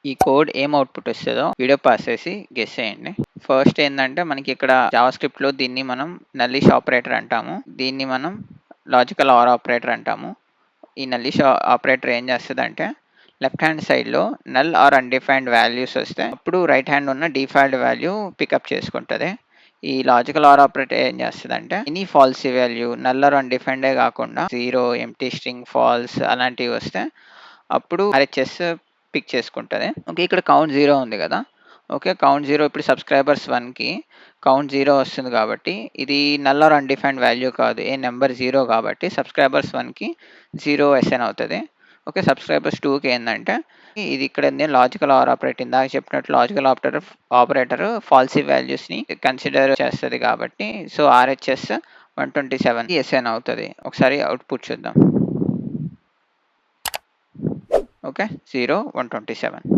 ఈ కోడ్ ఏం అవుట్‌పుట్ వస్తదో వీడియో పాస్ చేసి గెస్ చేయండి. ఫస్ట్ ఏందంటే మనకి ఇక్కడ జావాస్క్రిప్ట్‌లో దీన్ని మనం నల్లిష్ ఆపరేటర్ అంటాము. దీన్ని మనం లాజికల్ ఆర్ ఆపరేటర్ అంటాము. ఈ నల్లిష్ ఆపరేటర్ ఏం చేస్తదంటే లెఫ్ట్ హ్యాండ్ సైడ్‌లో నల్ ఆర్ అన్‌డిఫైన్డ్ వాల్యూస్ వస్తే అప్పుడు రైట్ హ్యాండ్ ఉన్న డిఫాల్ట్ వాల్యూ పికప్ చేసుకుంటది. ఈ లాజికల్ ఆర్ ఆపరేటర్ ఏం చేస్తదంటే any falsy value null or అన్‌డిఫైన్డే కాకుండా 0, ఎంప్టీ స్ట్రింగ్, ఫాల్స్ అలాంటివి వస్తే అప్పుడు ఆర్‌హెచ్‌ఎస్ పిక్ చేసుకుంటది. ఓకే. ఇక్కడ కౌంట్ 0 ఉంది కదా! ఓకే. కౌంట్ 0 ఇప్పుడు సబ్‌స్క్రైబర్స్ 1కి కౌంట్ 0 వస్తుంది కాబట్టి ఇది నల్ ఆర్ అన్‌డిఫైన్డ్ వాల్యూ కాదు. ఏ నంబర్ 0 కాబట్టి సబ్‌స్క్రైబర్స్ 1కి 0 అసైన్ అవుతది. ఓకే. సబ్‌స్క్రైబర్స్ 2కి ఏందంటే ఇది ఇక్కడ నేను లాజికల్ ఆర్ ఆపరేటర్ ఇందాక చెప్పినట్టు లాజికల్ ఆపరేటర్ ఫాల్సీ వాల్యూస్‌ని కన్సిడర్ చేస్తది కాబట్టి సో, ఆర్‌హెచ్‌ఎస్ 127కి అసైన్ అవుతది. ఒకసారి అవుట్‌పుట్ చూద్దాం. ఓకే. 0, 127.